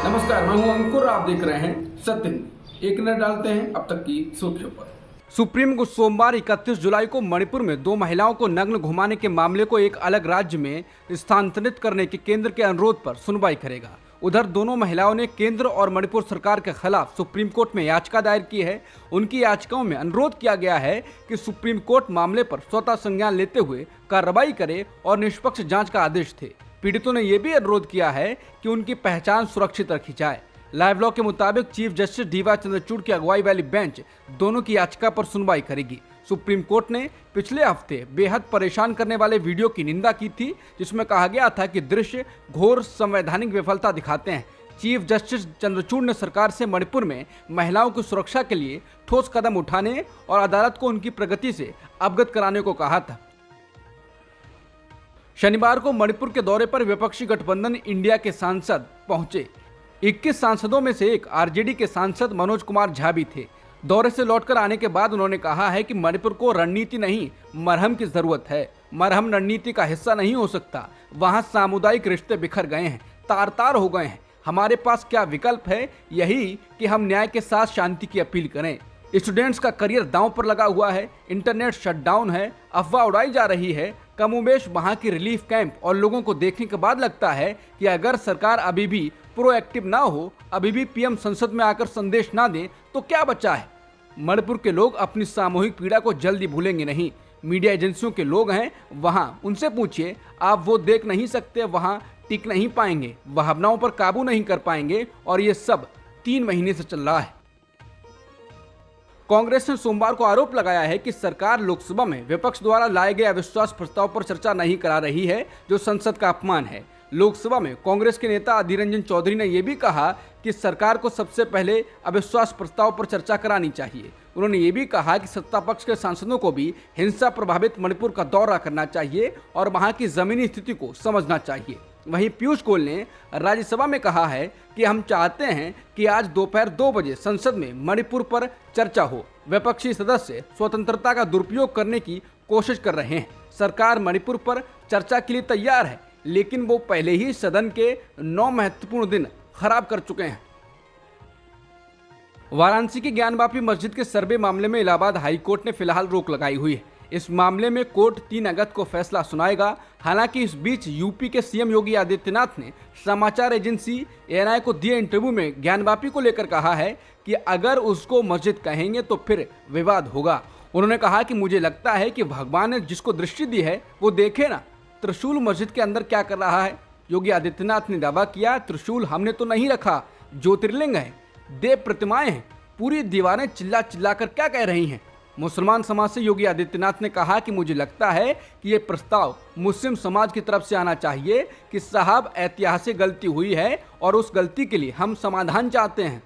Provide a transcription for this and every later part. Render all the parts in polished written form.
नमस्कार, मैं हूं अंकुर। आप देख रहे हैं सत्य न्यूज़। एक नजर डालते हैं अब तक की सुर्खियों पर। सुप्रीम कोर्ट सोमवार 31 जुलाई को मणिपुर में 2 महिलाओं को नग्न घुमाने के मामले को एक अलग राज्य में स्थानांतरित करने के केंद्र के अनुरोध पर सुनवाई करेगा। उधर दोनों महिलाओं ने केंद्र और मणिपुर सरकार के खिलाफ सुप्रीम कोर्ट में याचिका दायर की है। उनकी याचिकाओं में अनुरोध किया गया है कि सुप्रीम कोर्ट मामले पर स्वतः संज्ञान लेते हुए कार्रवाई करे और निष्पक्ष जांच का आदेश दे। पीड़ितों ने यह भी अनुरोध किया है कि उनकी पहचान सुरक्षित रखी जाए। लाइव लॉ के मुताबिक चीफ जस्टिस डीवाई चंद्रचूड़ की अगुवाई वाली बेंच दोनों की याचिका पर सुनवाई करेगी। सुप्रीम कोर्ट ने पिछले हफ्ते बेहद परेशान करने वाले वीडियो की निंदा की थी, जिसमें कहा गया था कि दृश्य घोर संवैधानिक विफलता दिखाते हैं। चीफ जस्टिस चंद्रचूड़ ने सरकार से मणिपुर में महिलाओं की सुरक्षा के लिए ठोस कदम उठाने और अदालत को उनकी प्रगति से अवगत कराने को कहा था। शनिवार को मणिपुर के दौरे पर विपक्षी गठबंधन इंडिया के सांसद पहुंचे। 21 सांसदों में से एक आरजेडी के सांसद मनोज कुमार झा भी थे। दौरे से लौटकर आने के बाद उन्होंने कहा है कि मणिपुर को रणनीति नहीं, मरहम की जरूरत है। मरहम रणनीति का हिस्सा नहीं हो सकता। वहां सामुदायिक रिश्ते बिखर गए हैं, तार तार हो गए हैं। हमारे पास क्या विकल्प है? यही कि हम न्याय के साथ शांति की अपील करें। स्टूडेंट्स का करियर दांव पर लगा हुआ है, इंटरनेट शटडाउन है, अफवाह उड़ाई जा रही है। कमोबेश वहां की रिलीफ कैंप और लोगों को देखने के बाद लगता है कि अगर सरकार अभी भी प्रोएक्टिव ना हो, अभी भी पीएम संसद में आकर संदेश ना दे तो क्या बचा है। मणिपुर के लोग अपनी सामूहिक पीड़ा को जल्दी भूलेंगे नहीं। मीडिया एजेंसियों के लोग हैं वहां, उनसे पूछिए। आप वो देख नहीं सकते, वहां टिक नहीं पाएंगे, भावनाओं पर काबू नहीं कर पाएंगे। और ये सब 3 महीने से चल रहा है। कांग्रेस ने सोमवार को आरोप लगाया है कि सरकार लोकसभा में विपक्ष द्वारा लाए गए अविश्वास प्रस्ताव पर चर्चा नहीं करा रही है, जो संसद का अपमान है। लोकसभा में कांग्रेस के नेता अधीर रंजन चौधरी ने यह भी कहा कि सरकार को सबसे पहले अविश्वास प्रस्ताव पर चर्चा करानी चाहिए। उन्होंने ये भी कहा कि सत्ता पक्ष के सांसदों को भी हिंसा प्रभावित मणिपुर का दौरा करना चाहिए और वहां की जमीनी स्थिति को समझना चाहिए। वहीं पीयूष गोयल ने राज्यसभा में कहा है कि हम चाहते हैं कि आज दोपहर 2 बजे संसद में मणिपुर पर चर्चा हो। विपक्षी सदस्य स्वतंत्रता का दुरुपयोग करने की कोशिश कर रहे हैं। सरकार मणिपुर पर चर्चा के लिए तैयार है, लेकिन वो पहले ही सदन के 9 महत्वपूर्ण दिन खराब कर चुके हैं। वाराणसी की ज्ञानवापी मस्जिद के सर्वे मामले में इलाहाबाद हाई कोर्ट ने फिलहाल रोक लगाई हुई है। इस मामले में कोर्ट 3 अगस्त को फैसला सुनाएगा। हालांकि इस बीच यूपी के सीएम योगी आदित्यनाथ ने समाचार एजेंसी एएनआई को दिए इंटरव्यू में ज्ञानवापी को लेकर कहा है कि अगर उसको मस्जिद कहेंगे तो फिर विवाद होगा। उन्होंने कहा कि मुझे लगता है कि भगवान ने जिसको दृष्टि दी है वो देखे ना, त्रिशूल मस्जिद के अंदर क्या कर रहा है। योगी आदित्यनाथ ने दावा किया, त्रिशूल हमने तो नहीं रखा, ज्योतिर्लिंग है, देव प्रतिमाएं हैं, पूरी दीवारें चिल्ला चिल्ला कर क्या कह रही हैं। मुसलमान समाज से योगी आदित्यनाथ ने कहा कि मुझे लगता है कि ये प्रस्ताव मुस्लिम समाज की तरफ से आना चाहिए कि साहब ऐतिहासिक गलती हुई है और उस गलती के लिए हम समाधान चाहते हैं।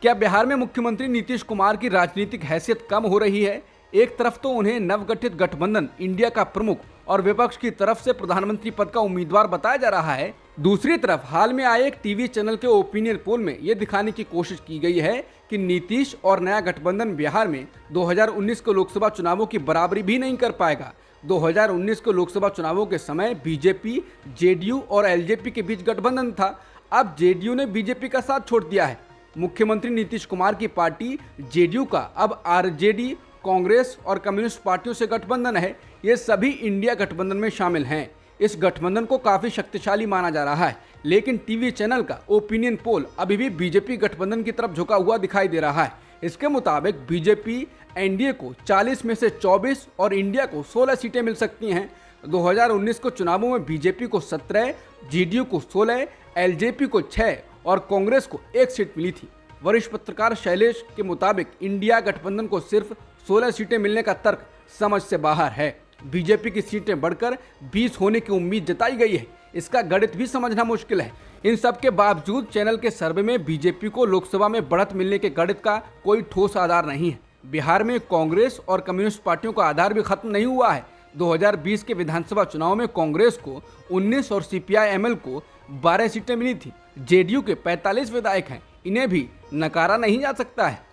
क्या बिहार में मुख्यमंत्री नीतीश कुमार की राजनीतिक हैसियत कम हो रही है? एक तरफ तो उन्हें नवगठित गठबंधन इंडिया का प्रमुख और विपक्ष की तरफ से प्रधानमंत्री पद का उम्मीदवार बताया जा रहा है। दूसरी तरफ हाल में आए एक टीवी चैनल के ओपिनियन पोल में यह दिखाने की कोशिश की गई है कि नीतीश और नया गठबंधन बिहार में 2019 के लोकसभा चुनावों की बराबरी भी नहीं कर पाएगा। 2019 के लोकसभा चुनावों के समय बीजेपी, जेडीयू और एलजेपी के बीच गठबंधन था। अब जेडीयू ने बीजेपी का साथ छोड़ दिया है। मुख्यमंत्री नीतीश कुमार की पार्टी जेडीयू का अब आरजेडी, कांग्रेस और कम्युनिस्ट पार्टियों से गठबंधन है। ये सभी इंडिया गठबंधन में शामिल हैं। इस गठबंधन को काफी शक्तिशाली माना जा रहा है, लेकिन टीवी चैनल का ओपिनियन पोल अभी भी बीजेपी गठबंधन की तरफ झुका हुआ दिखाई दे रहा है। इसके मुताबिक बीजेपी एनडीए को 40 में से 24 और इंडिया को 16 सीटें मिल सकती हैं। 2019 के चुनावों में बीजेपी को 17, जेडीयू को 16, एलजेपी को 6 और कांग्रेस को 1 सीट मिली थी। वरिष्ठ पत्रकार शैलेश के मुताबिक इंडिया गठबंधन को सिर्फ 16 सीटें मिलने का तर्क समझ से बाहर है। बीजेपी की सीटें बढ़कर 20 होने की उम्मीद जताई गई है। इसका गणित भी समझना मुश्किल है। इन सब के बावजूद चैनल के सर्वे में बीजेपी को लोकसभा में बढ़त मिलने के गणित का कोई ठोस आधार नहीं है। बिहार में कांग्रेस और कम्युनिस्ट पार्टियों का आधार भी खत्म नहीं हुआ है। 2020 के विधानसभा चुनाव में कांग्रेस को 19 और सीपीआई-एमएल को 12 सीटें मिली थी। जेडीयू के 45 विधायक हैं, इन्हें भी नकारा नहीं जा सकता है।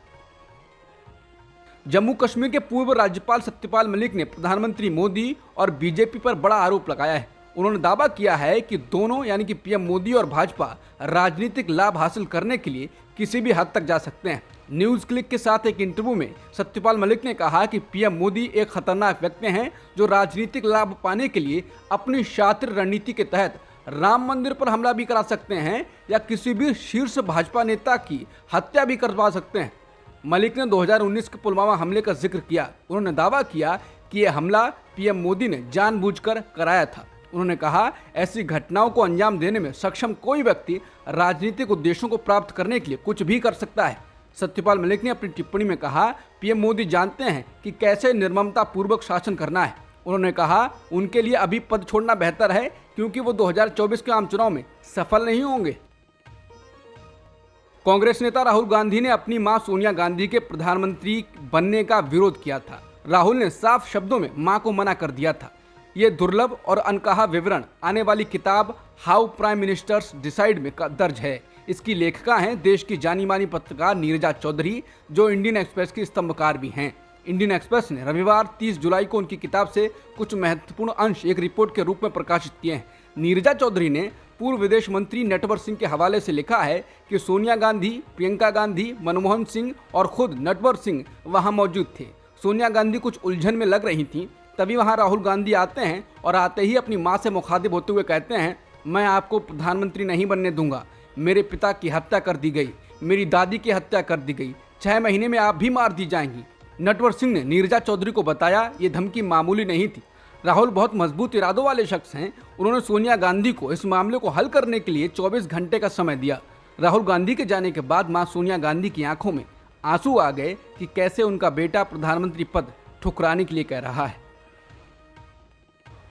जम्मू कश्मीर के पूर्व राज्यपाल सत्यपाल मलिक ने प्रधानमंत्री मोदी और बीजेपी पर बड़ा आरोप लगाया है। उन्होंने दावा किया है कि दोनों यानी कि पीएम मोदी और भाजपा राजनीतिक लाभ हासिल करने के लिए किसी भी हद तक जा सकते हैं। न्यूज क्लिक के साथ एक इंटरव्यू में सत्यपाल मलिक ने कहा कि पीएम मोदी एक खतरनाक व्यक्ति हैं जो राजनीतिक लाभ पाने के लिए अपनी शातिर रणनीति के तहत राम मंदिर पर हमला भी करा सकते हैं या किसी भी शीर्ष भाजपा नेता की हत्या भी करवा सकते हैं। मलिक ने 2019 के पुलवामा हमले का जिक्र किया। उन्होंने दावा किया कि यह हमला पीएम मोदी ने जानबूझकर कराया था। उन्होंने कहा, ऐसी घटनाओं को अंजाम देने में सक्षम कोई व्यक्ति राजनीतिक उद्देश्यों को प्राप्त करने के लिए कुछ भी कर सकता है। सत्यपाल मलिक ने अपनी टिप्पणी में कहा, पीएम मोदी जानते हैं कि कैसे निर्ममता पूर्वक शासन करना है। उन्होंने कहा, उनके लिए अभी पद छोड़ना बेहतर है क्योंकि वो 2024 के आम चुनाव में सफल नहीं होंगे। कांग्रेस नेता राहुल गांधी ने अपनी मां सोनिया गांधी के प्रधानमंत्री बनने का विरोध किया था। राहुल ने साफ शब्दों में मां को मना कर दिया था। ये दुर्लभ और अनकहा विवरण आने वाली किताब हाउ प्राइम मिनिस्टर्स डिसाइड में दर्ज है। इसकी लेखिका हैं देश की जानी मानी पत्रकार नीरजा चौधरी, जो इंडियन एक्सप्रेस की स्तंभकार भी हैं। इंडियन एक्सप्रेस ने रविवार 30 जुलाई को उनकी किताब से कुछ महत्वपूर्ण अंश एक रिपोर्ट के रूप में प्रकाशित किए हैं। नीरजा चौधरी ने पूर्व विदेश मंत्री नटवर सिंह के हवाले से लिखा है कि सोनिया गांधी, प्रियंका गांधी, मनमोहन सिंह और खुद नटवर सिंह वहां मौजूद थे। सोनिया गांधी कुछ उलझन में लग रही थी, तभी वहां राहुल गांधी आते हैं और आते ही अपनी मां से मुखातिब होते हुए कहते हैं, मैं आपको प्रधानमंत्री नहीं बनने दूंगा। मेरे पिता की हत्या कर दी गई, मेरी दादी की हत्या कर दी गई, 6 महीने में आप भी मार दी जाएंगी। नटवर सिंह ने नीरजा चौधरी को बताया, ये धमकी मामूली नहीं थी। राहुल बहुत मजबूत इरादों वाले शख्स हैं। उन्होंने सोनिया गांधी को इस मामले को हल करने के लिए 24 घंटे का समय दिया। राहुल गांधी के जाने के बाद मां सोनिया गांधी की आंखों में आंसू आ गए कि कैसे उनका बेटा प्रधानमंत्री पद ठुकराने के लिए कह रहा है।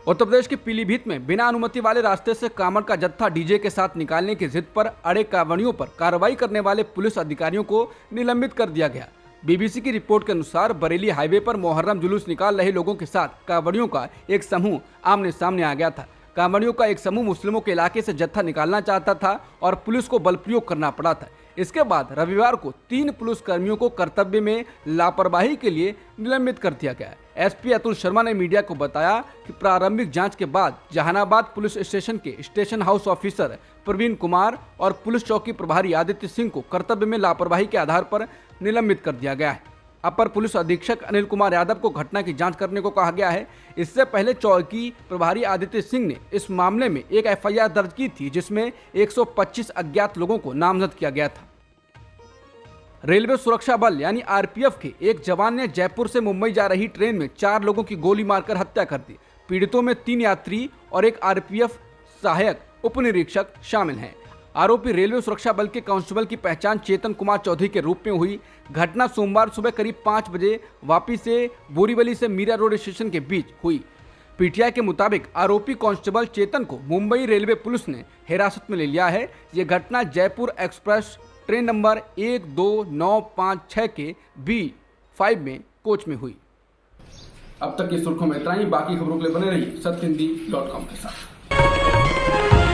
उत्तर प्रदेश के पीलीभीत में बिना अनुमति वाले रास्ते से कांवड़ का जत्था डीजे के साथ निकालने की जिद पर अड़े कांवड़ियों पर कार्रवाई करने वाले पुलिस अधिकारियों को निलंबित कर दिया गया। बीबीसी की रिपोर्ट के अनुसार बरेली हाईवे पर मोहर्रम जुलूस निकाल रहे लोगों के साथ कांवड़ियों का एक समूह आमने सामने आ गया था। कांवड़ियों का एक समूह मुस्लिमों के इलाके से जत्था निकालना चाहता था और पुलिस को बल प्रयोग करना पड़ा था। इसके बाद रविवार को 3 पुलिस कर्मियों को कर्तव्य में लापरवाही के लिए निलंबित कर दिया गया। एसपी अतुल शर्मा ने मीडिया को बताया कि प्रारंभिक जांच के बाद जहानाबाद पुलिस स्टेशन के station house officer Praveen Kumar और पुलिस चौकी प्रभारी आदित्य सिंह को कर्तव्य में लापरवाही के आधार पर निलंबित कर दिया गया है। अपर पुलिस अधीक्षक अनिल कुमार यादव को घटना की जांच करने को कहा गया है। इससे पहले चौकी प्रभारी आदित्य सिंह ने इस मामले में एक एफआईआर दर्ज की थी, जिसमें 125 अज्ञात लोगों को नामजद किया गया था। रेलवे सुरक्षा बल यानी आरपीएफ के एक जवान ने जयपुर से मुंबई जा रही ट्रेन में 4 लोगों की गोली मारकर हत्या कर दी। पीड़ितों में 3 यात्री और एक आरपीएफ सहायक उप निरीक्षक शामिल हैं। आरोपी रेलवे सुरक्षा बल के कांस्टेबल की पहचान चेतन कुमार चौधरी के रूप में हुई। घटना सोमवार सुबह करीब 5 बजे वापी से बोरीवली से मीरा रोड स्टेशन के बीच हुई। पीटीआई के मुताबिक आरोपी कांस्टेबल चेतन को मुंबई रेलवे पुलिस ने हिरासत में ले लिया है। ये घटना जयपुर एक्सप्रेस ट्रेन नंबर 12956 के B5 में कोच में हुई। अब तक की सुर्खियों में इतना ही। बाकी खबरों के लिए बने रहिए सत्यहिंदी.com के साथ।